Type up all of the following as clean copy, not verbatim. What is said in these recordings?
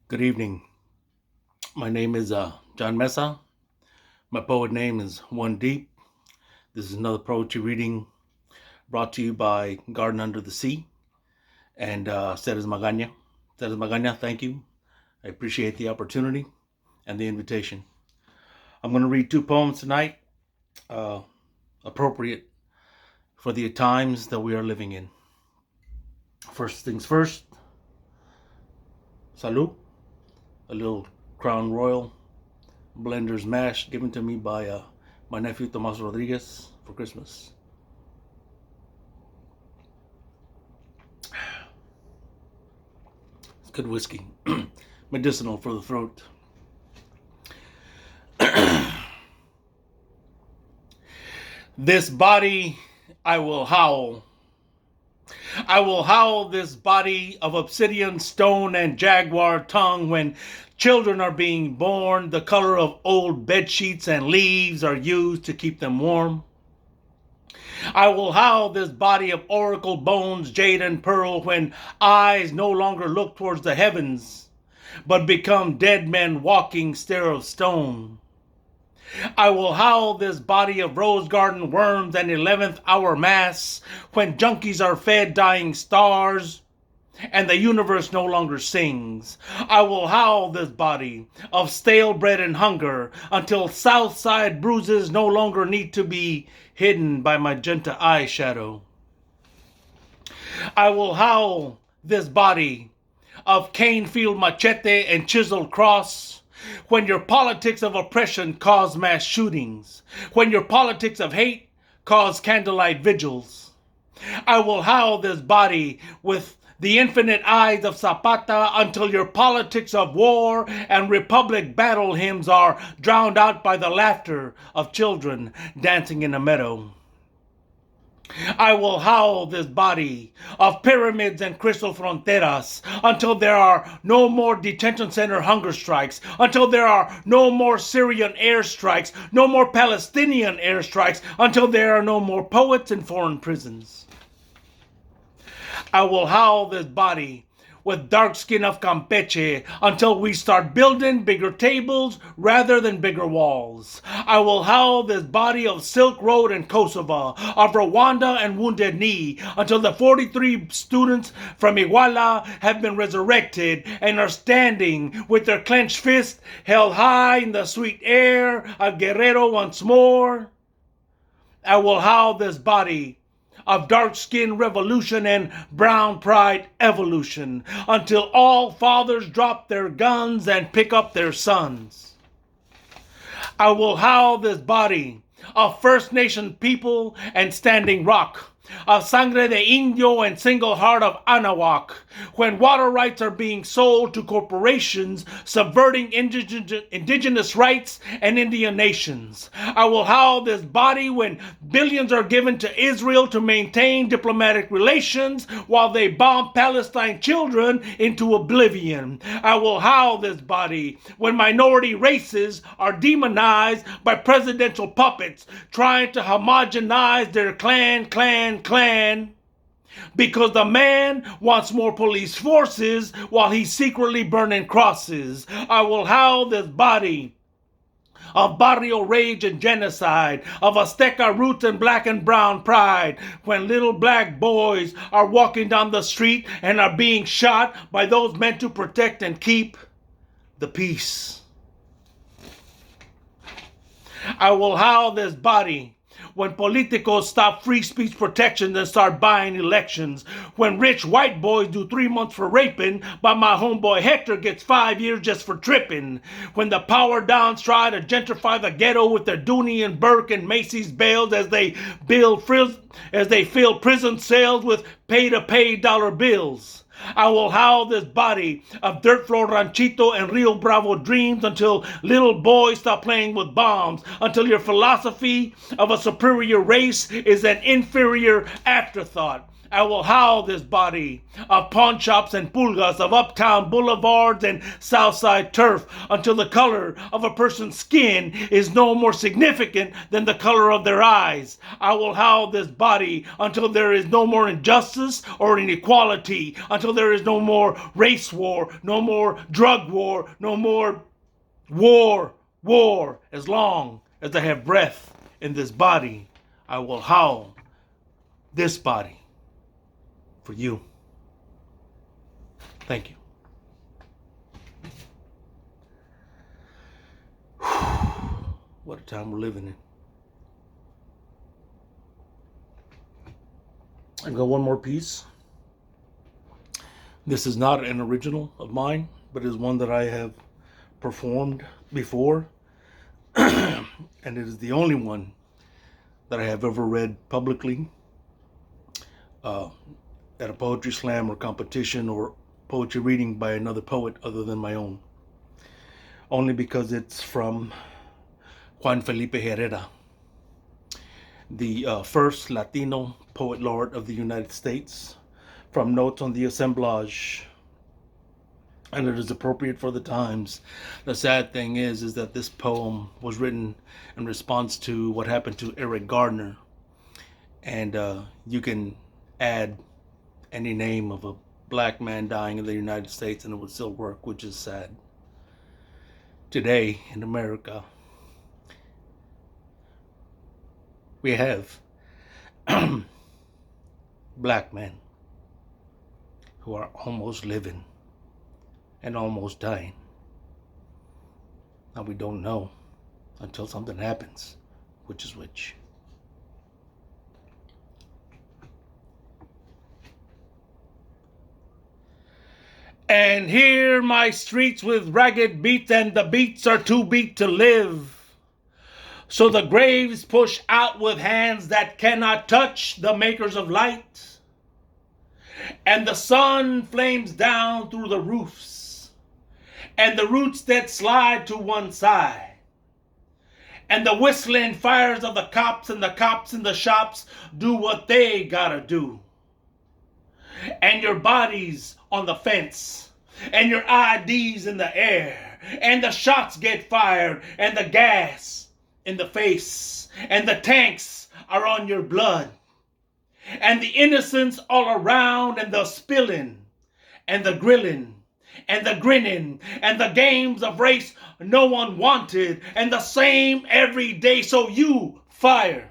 Good evening. My name is John Mesa. My poet name is One Deep. This is another poetry reading brought to you by Garden Under the Sea and Ceres Magana. Ceres Magana, thank you. I appreciate the opportunity and the invitation. I'm going to read two poems tonight, appropriate for the times that we are living in. First things first, salud, a little Crown Royal Blender's Mash given to me by my nephew Tomas Rodriguez for Christmas. It's good whiskey, medicinal for the throat. This body I will howl. I will howl this body of obsidian, stone, and jaguar tongue when children are being born. The color of old bed sheets and leaves are used to keep them warm. I will howl this body of oracle bones, jade and pearl, when eyes no longer look towards the heavens, but become dead men walking stair of stone. I will howl this body of rose garden worms and 11th hour mass when junkies are fed dying stars and the universe no longer sings. I will howl this body of stale bread and hunger until south side bruises no longer need to be hidden by magenta eyeshadow. I will howl this body of cane field machete and chiseled cross when your politics of oppression cause mass shootings, when your politics of hate cause candlelight vigils. I will howl this body with the infinite eyes of Zapata until your politics of war and republic battle hymns are drowned out by the laughter of children dancing in a meadow. I will howl this body of pyramids and crystal fronteras until there are no more detention center hunger strikes, until there are no more Syrian airstrikes, no more Palestinian airstrikes, until there are no more poets in foreign prisons. I will howl this body with dark skin of Campeche until we start building bigger tables rather than bigger walls. I will howl this body of Silk Road and Kosovo, of Rwanda and Wounded Knee, until the 43 students from Iguala have been resurrected and are standing with their clenched fists held high in the sweet air of Guerrero once more. I will howl this body of dark skin revolution and brown pride evolution until all fathers drop their guns and pick up their sons. I will howl this body of First Nation people and Standing Rock, of Sangre de Indio and Single Heart of Anahuac, when water rights are being sold to corporations subverting indigenous rights and Indian nations. I will howl this body when billions are given to Israel to maintain diplomatic relations while they bomb Palestine children into oblivion. I will howl this body when minority races are demonized by presidential puppets trying to homogenize their clan, because the man wants more police forces while he's secretly burning crosses. I will howl this body of barrio rage and genocide, of Azteca roots and black and brown pride, when little black boys are walking down the street and are being shot by those meant to protect and keep the peace. I will howl this body when politicos stop free speech protections and start buying elections, when rich white boys do 3 months for raping, but my homeboy Hector gets 5 years just for tripping, when the power downs try to gentrify the ghetto with their Dooney and Burke and Macy's bails as they fill prison cells with pay-to-pay dollar bills. I will howl this body of dirt floor ranchito and Rio Bravo dreams until little boys stop playing with bombs, until your philosophy of a superior race is an inferior afterthought. I will howl this body of pawn shops and pulgas, of uptown boulevards and southside turf, until the color of a person's skin is no more significant than the color of their eyes. I will howl this body until there is no more injustice or inequality, until there is no more race war, no more drug war, no more war. As long as I have breath in this body, I will howl this body for you. Thank you. What a time we're living in. I got one more piece. This is not an original of mine, but is one that I have performed before. And it is the only one that I have ever read publicly at a poetry slam or competition or poetry reading by another poet other than my own. Only because it's from Juan Felipe Herrera, the first Latino poet laureate of the United States, from Notes on the Assemblage. And it is appropriate for the times. The sad thing is that this poem was written in response to what happened to Eric Gardner. And you can add any name of a black man dying in the United States and it would still work, which is sad. Today in America, we have black men who are almost living and almost dying. Now we don't know until something happens, which is which. And here my streets with ragged beats, and the beats are too beat to live. So the graves push out with hands that cannot touch the makers of light. And the sun flames down through the roofs, and the roots that slide to one side. And the whistling fires of the cops and the cops in the shops do what they gotta do. And your bodies on the fence, and your IDs in the air, and the shots get fired, and the gas in the face, and the tanks are on your blood, and the innocents all around, and the spilling, and the grilling, and the grinning, and the games of race no one wanted, and the same every day. So you fire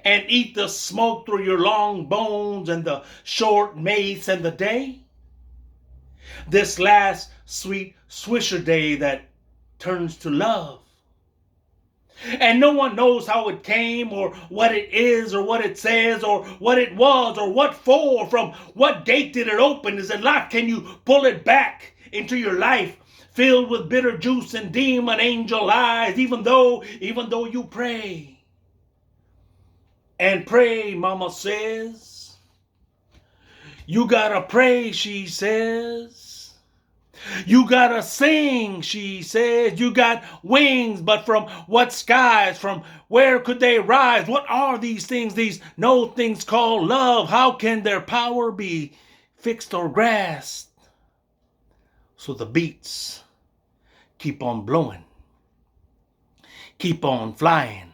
and eat the smoke through your long bones and the short mace and the day. This last sweet swisher day that turns to love. And no one knows how it came or what it is or what it says or what it was or what for. From what date did it open? Is it locked? Can you pull it back into your life filled with bitter juice and demon angel eyes, even though you pray? And pray, mama says. You gotta pray, she says. You gotta sing, she says. You got wings, but from what skies? From where could they rise? What are these things, these no things called love? How can their power be fixed or grasped? So the beats keep on blowing, keep on flying.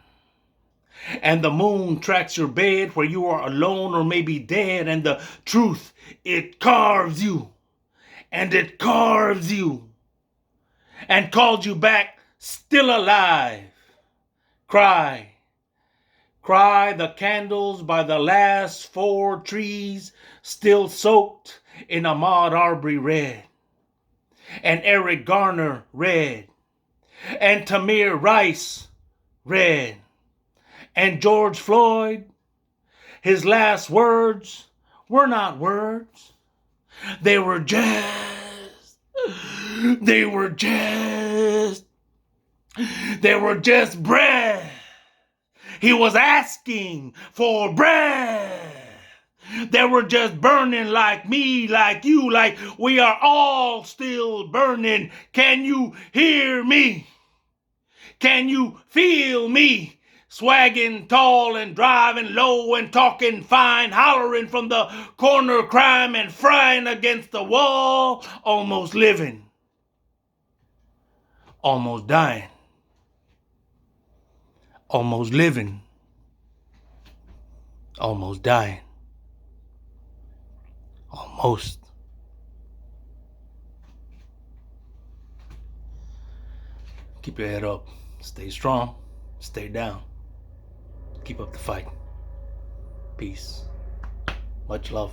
And the moon tracks your bed where you are alone or maybe dead. And the truth, it carves you. And it carves you. And calls you back still alive. Cry. Cry the candles by the last 4 trees still soaked in Ahmaud Arbery red. And Eric Garner red. And Tamir Rice red. And George Floyd, his last words were not words. They were just breath. He was asking for breath. They were just burning like me, like you, like we are all still burning. Can you hear me? Can you feel me? Swagging tall and driving low and talking fine, hollering from the corner crime and frying against the wall, almost living, almost dying, almost living, almost dying, almost. Keep your head up, stay strong, stay down, keep up the fight. Peace. Much love.